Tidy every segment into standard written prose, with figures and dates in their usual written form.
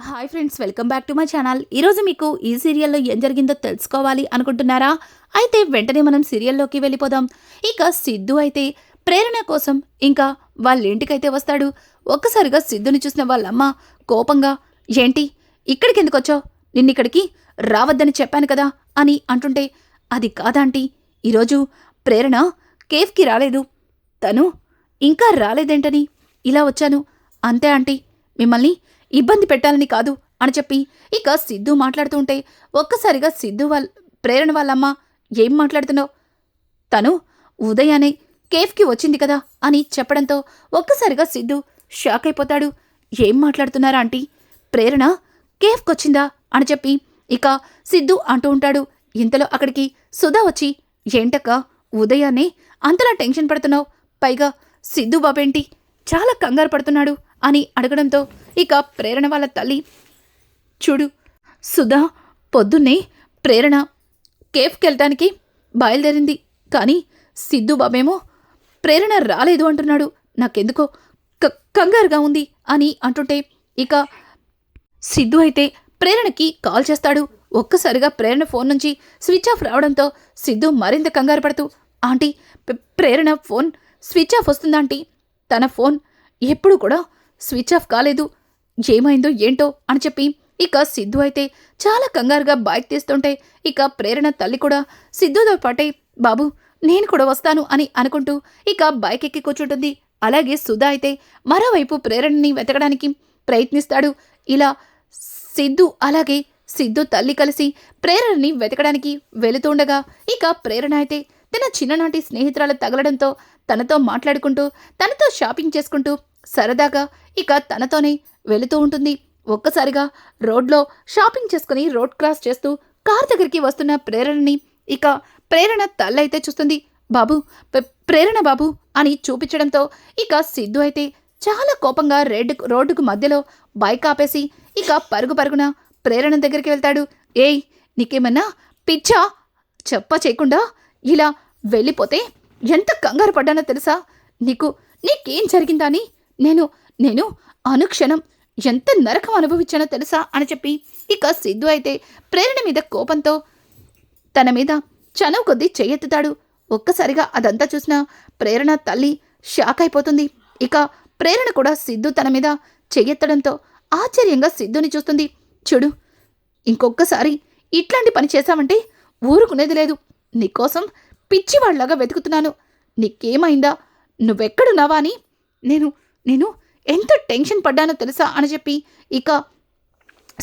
Hi friends, welcome back to my channel. ఈరోజు మీకు ఈ సీరియల్లో ఏం జరిగిందో తెలుసుకోవాలి అనుకుంటున్నారా? అయితే వెంటనే మనం సీరియల్లోకి వెళ్ళిపోదాం. ఇక సిద్ధు అయితే ప్రేరణ కోసం ఇంకా వాళ్ళ ఇంటికైతే వస్తాడు. ఒక్కసారిగా సిద్ధుని చూసిన వాళ్ళమ్మ కోపంగా, ఏంటి ఇక్కడికి ఎందుకు వచ్చావు? నిన్నిక్కడికి రావద్దని చెప్పాను కదా అని అంటుంటే, అది కాదాంటీ, ఈరోజు ప్రేరణ కేఫ్కి రాలేదు, తను ఇంకా రాలేదేంటని ఇలా వచ్చాను అంతే ఆంటీ, మిమ్మల్ని ఇబ్బంది పెట్టాలని కాదు అని చెప్పి ఇక సిద్ధు మాట్లాడుతూ ఉంటే ఒక్కసారిగా సిద్ధు ప్రేరణ వాళ్ళమ్మ, ఏం మాట్లాడుతున్నావు? తను ఉదయానే కేఫ్కి వచ్చింది కదా అని చెప్పడంతో ఒక్కసారిగా సిద్ధు షాక్ అయిపోతాడు. ఏం మాట్లాడుతున్నారా ఆంటీ, ప్రేరణ కేఫ్కి వచ్చిందా అని చెప్పి ఇక సిద్ధు అంటూ ఉంటాడు. ఇంతలో అక్కడికి సుధా వచ్చి, ఏంటక్క ఉదయాన్నే అంతలా టెన్షన్ పడుతున్నావు? పైగా సిద్ధు బాబేంటి చాలా కంగారు పడుతున్నాడు అని అడగడంతో ఇక ప్రేరణ వాళ్ళ తల్లి, చూడు సుధా, పొద్దున్నే ప్రేరణ కేఫ్కి వెళ్ళటానికి బయలుదేరింది, కానీ సిద్ధు బాబేమో ప్రేరణ రాలేదు అంటున్నాడు. నాకెందుకో కంగారుగా ఉంది అని అంటుంటే ఇక సిద్ధు అయితే ప్రేరణకి కాల్ చేస్తాడు. ఒక్కసారిగా ప్రేరణ ఫోన్ నుంచి స్విచ్ ఆఫ్ రావడంతో సిద్ధు మరింత కంగారు పడుతూ, ఆంటీ ప్రేరణ ఫోన్ స్విచ్ ఆఫ్ వస్తుందా ఆంటీ? తన ఫోన్ ఎప్పుడు కూడా స్విచ్ ఆఫ్ కాలేదు, ఏమైందో ఏంటో అని చెప్పి ఇక సిద్ధు అయితే చాలా కంగారుగా బైక్ తీస్తుంటే ఇక ప్రేరణ తల్లి కూడా సిద్ధుతో పాటే, బాబు నేను కూడా వస్తాను అని అనుకుంటూ ఇక బైక్ ఎక్కి కూర్చుంటుంది. అలాగే సుధా అయితే మరోవైపు ప్రేరణని వెతకడానికి ప్రయత్నిస్తాడు. ఇలా సిద్ధు అలాగే సిద్ధు తల్లి కలిసి ప్రేరణని వెతకడానికి వెళుతుండగా ఇక ప్రేరణ అయితే తన చిన్ననాటి స్నేహితురాలు తగలడంతో తనతో మాట్లాడుకుంటూ తనతో షాపింగ్ చేసుకుంటూ సరదాగా ఇక తనతోనే వెళుతూ ఉంటుంది. ఒక్కసారిగా రోడ్లో షాపింగ్ చేసుకుని రోడ్ క్రాస్ చేస్తూ కార్ దగ్గరికి వస్తున్న ప్రేరణని ఇక ప్రేరణ తల్లైతే చూస్తుంది. బాబు ప్రేరణ బాబు అని చూపించడంతో ఇక సిద్ధు అయితే చాలా కోపంగా రోడ్డుకు మధ్యలో బైక్ ఆపేసి ఇక పరుగున ప్రేరణ దగ్గరికి వెళ్తాడు. ఏయ్, నీకేమన్నా పిచ్చా? చెప్ప చేయకుండా ఇలా వెళ్ళిపోతే ఎంత కంగారు పడ్డానో తెలుసా? నీకేం జరిగిందని నేను అనుక్షణం ఎంత నరకం అనుభవించానో తెలుసా అని చెప్పి ఇక సిద్ధు అయితే ప్రేరణ మీద కోపంతో తన మీద చనువు కొద్దీ చెయ్యెత్తుతాడు. ఒక్కసారిగా అదంతా చూసిన ప్రేరణ తల్లి షాక్ అయిపోతుంది. ఇక ప్రేరణ కూడా సిద్ధు తన మీద చెయ్యెత్తడంతో ఆశ్చర్యంగా సిద్ధుని చూస్తుంది. చూడు, ఇంకొక్కసారి ఇట్లాంటి పని చేశావంటే ఊరుకునేది లేదు. నీకోసం పిచ్చివాళ్లాగా వెతుకుతున్నాను. నీకేమైందా? నువ్వెక్కడున్నావా అని నేను ఎంత టెన్షన్ పడ్డానో తెలుసా అని చెప్పి ఇక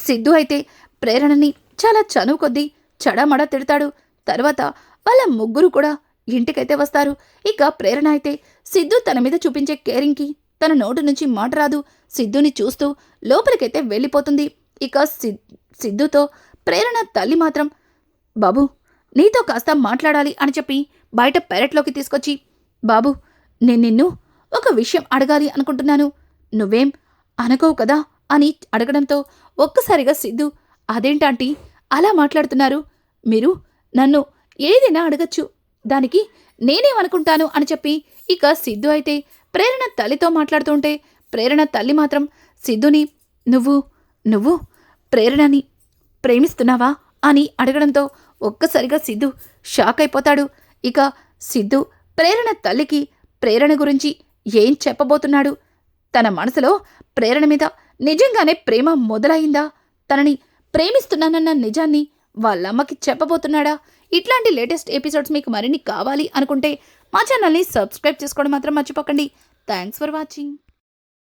సిద్ధు అయితే ప్రేరణని చాలా చనువు కొద్దీ చడమడ తిడతాడు. తర్వాత వాళ్ళ ముగ్గురు కూడా ఇంటికైతే వస్తారు. ఇక ప్రేరణ అయితే సిద్ధు తన మీద చూపించే కేరింగ్కి తన నోటి నుంచి మాట రాదు. సిద్ధుని చూస్తూ లోపలికైతే వెళ్ళిపోతుంది. ఇక సిద్ధుతో ప్రేరణ తల్లి మాత్రం, బాబు నీతో కాస్త మాట్లాడాలి అని చెప్పి బయట పెరట్లోకి తీసుకొచ్చి, బాబు నేను నిన్ను ఒక విషయం అడగాలి అనుకుంటున్నాను, నువ్వేం అనుకోవు కదా అని అడగడంతో ఒక్కసారిగా సిద్ధు, అదేంటాంటీ అలా మాట్లాడుతున్నారు? మీరు నన్ను ఏదైనా అడగచ్చు, దానికి నేనేమనుకుంటాను అని చెప్పి ఇక సిద్ధు అయితే ప్రేరణ తల్లితో మాట్లాడుతుంటే ప్రేరణ తల్లి మాత్రం సిద్ధుని, నువ్వు ప్రేరణని ప్రేమిస్తున్నావా అని అడగడంతో ఒక్కసారిగా సిద్ధు షాక్ అయిపోతాడు. ఇక సిద్ధు ప్రేరణ తల్లికి ప్రేరణ గురించి ఏం చెప్పబోతున్నాడు? తన మనసులో ప్రేరణ మీద నిజంగానే ప్రేమ మొదలైందా? తనని ప్రేమిస్తున్నానన్న నిజాన్ని వాళ్ళమ్మకి చెప్పబోతున్నాడా? ఇట్లాంటి లేటెస్ట్ ఎపిసోడ్స్ మీకు మరిన్ని కావాలి అనుకుంటే మా ఛానల్ని సబ్స్క్రైబ్ చేసుకోవడం మాత్రం మర్చిపోకండి. Thanks for watching.